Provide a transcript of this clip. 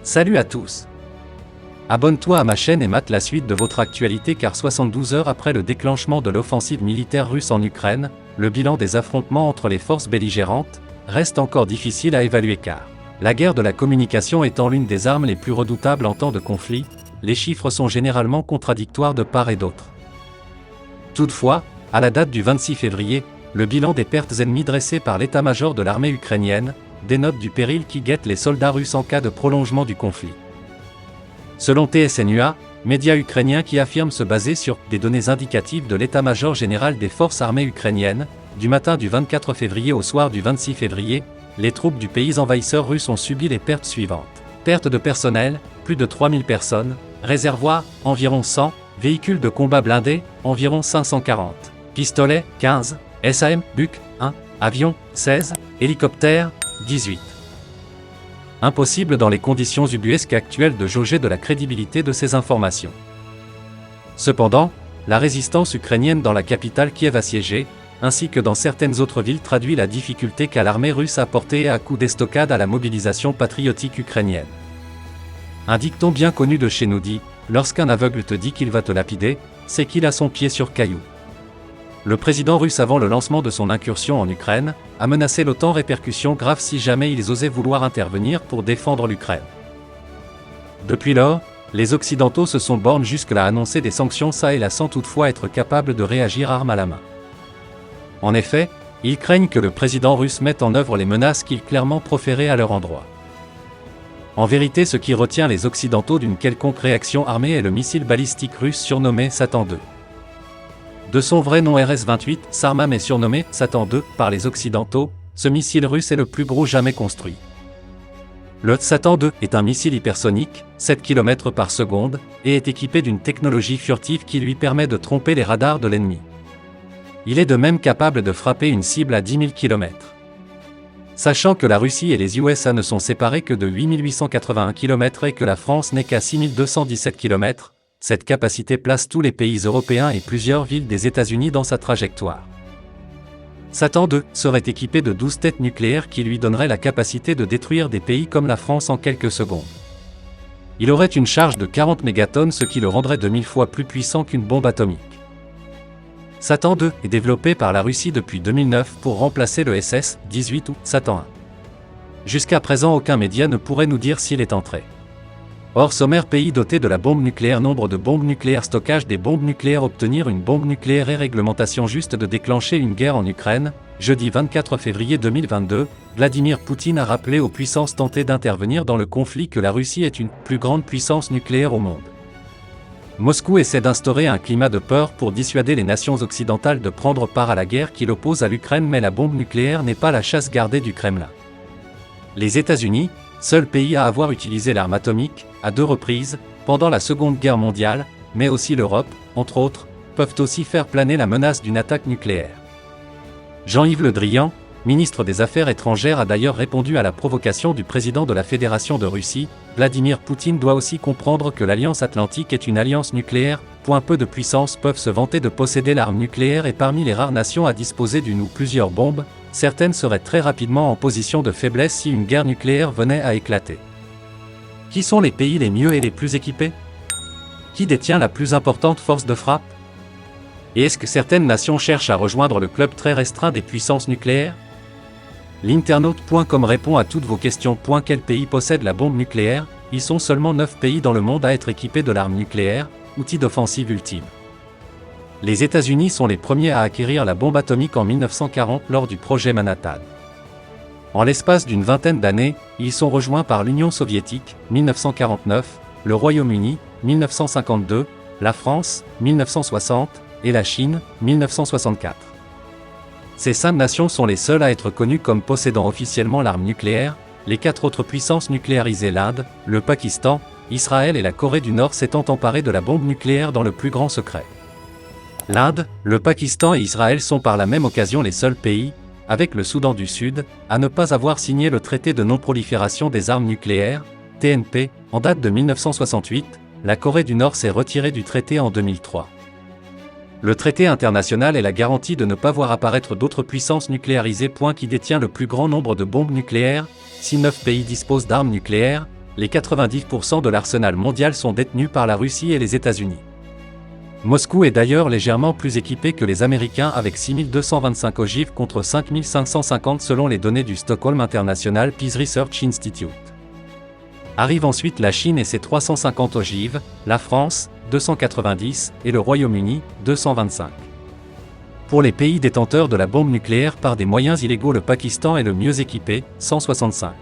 Salut à tous. Abonne-toi à ma chaîne et mate la suite de votre actualité car 72 heures après le déclenchement de l'offensive militaire russe en Ukraine, le bilan des affrontements entre les forces belligérantes reste encore difficile à évaluer car la guerre de la communication étant l'une des armes les plus redoutables en temps de conflit, les chiffres sont généralement contradictoires de part et d'autre. Toutefois, à la date du 26 février, le bilan des pertes ennemies dressé par l'état-major de l'armée ukrainienne dénote du péril qui guette les soldats russes en cas de prolongement du conflit. Selon TSNUA, média ukrainien qui affirme se baser sur des données indicatives de l'état-major général des forces armées ukrainiennes, du matin du 24 février au soir du 26 février, les troupes du pays envahisseur russe ont subi les pertes suivantes. Perte de personnel, plus de 3000 personnes, réservoirs, environ 100, véhicules de combat blindés, environ 540, pistolets, 15, SAM, BUK, 1, avions, 16, hélicoptères, 18. Impossible dans les conditions ubuesques actuelles de jauger de la crédibilité de ces informations. Cependant, la résistance ukrainienne dans la capitale Kiev assiégée, ainsi que dans certaines autres villes traduit la difficulté qu'a l'armée russe à porter à coup d'estocade à la mobilisation patriotique ukrainienne. Un dicton bien connu de chez nous dit « Lorsqu'un aveugle te dit qu'il va te lapider, c'est qu'il a son pied sur caillou ». Le président russe avant le lancement de son incursion en Ukraine, a menacé l'OTAN répercussions graves si jamais ils osaient vouloir intervenir pour défendre l'Ukraine. Depuis lors, les Occidentaux se sont bornés jusque-là à annoncer des sanctions ça et là sans toutefois être capables de réagir arme à la main. En effet, ils craignent que le président russe mette en œuvre les menaces qu'il clairement proférait à leur endroit. En vérité, ce qui retient les Occidentaux d'une quelconque réaction armée est le missile balistique russe surnommé Satan II. De son vrai nom RS-28, Sarmam est surnommé Satan II par les Occidentaux, ce missile russe est le plus gros jamais construit. Le Satan II est un missile hypersonique, 7 km par seconde, et est équipé d'une technologie furtive qui lui permet de tromper les radars de l'ennemi. Il est de même capable de frapper une cible à 10 000 km. Sachant que la Russie et les USA ne sont séparés que de 8881 km et que la France n'est qu'à 6217 km, cette capacité place tous les pays européens et plusieurs villes des États-Unis dans sa trajectoire. Satan II serait équipé de 12 têtes nucléaires qui lui donneraient la capacité de détruire des pays comme la France en quelques secondes. Il aurait une charge de 40 mégatonnes ce qui le rendrait 2000 fois plus puissant qu'une bombe atomique. Satan II est développé par la Russie depuis 2009 pour remplacer le SS-18 ou Satan I. Jusqu'à présent aucun média ne pourrait nous dire s'il est entré. Or sommaire pays doté de la bombe nucléaire, nombre de bombes nucléaires, stockage des bombes nucléaires, obtenir une bombe nucléaire et réglementation juste de déclencher une guerre en Ukraine, jeudi 24 février 2022, Vladimir Poutine a rappelé aux puissances tentées d'intervenir dans le conflit que la Russie est une plus grande puissance nucléaire au monde. Moscou essaie d'instaurer un climat de peur pour dissuader les nations occidentales de prendre part à la guerre qui l'oppose à l'Ukraine, mais la bombe nucléaire n'est pas la chasse gardée du Kremlin. Les États-Unis, seul pays à avoir utilisé l'arme atomique, à 2 reprises, pendant la Seconde Guerre mondiale, mais aussi l'Europe, entre autres, peuvent aussi faire planer la menace d'une attaque nucléaire. Jean-Yves Le Drian, ministre des Affaires étrangères, a d'ailleurs répondu à la provocation du président de la Fédération de Russie. Vladimir Poutine doit aussi comprendre que l'Alliance Atlantique est une alliance nucléaire. Peu de puissances peuvent se vanter de posséder l'arme nucléaire et parmi les rares nations à disposer d'une ou plusieurs bombes, certaines seraient très rapidement en position de faiblesse si une guerre nucléaire venait à éclater. Qui sont les pays les mieux et les plus équipés? Qui détient la plus importante force de frappe? Et est-ce que certaines nations cherchent à rejoindre le club très restreint des puissances nucléaires? L'internaute.com répond à toutes vos questions. Quel pays possède la bombe nucléaire? Ils sont seulement 9 pays dans le monde à être équipés de l'arme nucléaire, outil d'offensive ultime. Les États-Unis sont les premiers à acquérir la bombe atomique en 1940 lors du projet Manhattan. En l'espace d'une vingtaine d'années, ils sont rejoints par l'Union soviétique, 1949, le Royaume-Uni, 1952, la France, 1960, et la Chine, 1964. Ces 5 nations sont les seules à être connues comme possédant officiellement l'arme nucléaire, les 4 autres puissances nucléarisées, l'Inde, le Pakistan, Israël et la Corée du Nord, s'étant emparées de la bombe nucléaire dans le plus grand secret. L'Inde, le Pakistan et Israël sont par la même occasion les seuls pays, avec le Soudan du Sud, à ne pas avoir signé le traité de non-prolifération des armes nucléaires, TNP, en date de 1968, la Corée du Nord s'est retirée du traité en 2003. Le traité international est la garantie de ne pas voir apparaître d'autres puissances nucléarisées. Qui détient le plus grand nombre de bombes nucléaires? Si 9 pays disposent d'armes nucléaires, les 90% de l'arsenal mondial sont détenus par la Russie et les États-Unis. Moscou est d'ailleurs légèrement plus équipé que les Américains avec 6225 ogives contre 5550 selon les données du Stockholm International Peace Research Institute. Arrive ensuite la Chine et ses 350 ogives, la France, 290, et le Royaume-Uni, 225. Pour les pays détenteurs de la bombe nucléaire par des moyens illégaux, le Pakistan est le mieux équipé, 165.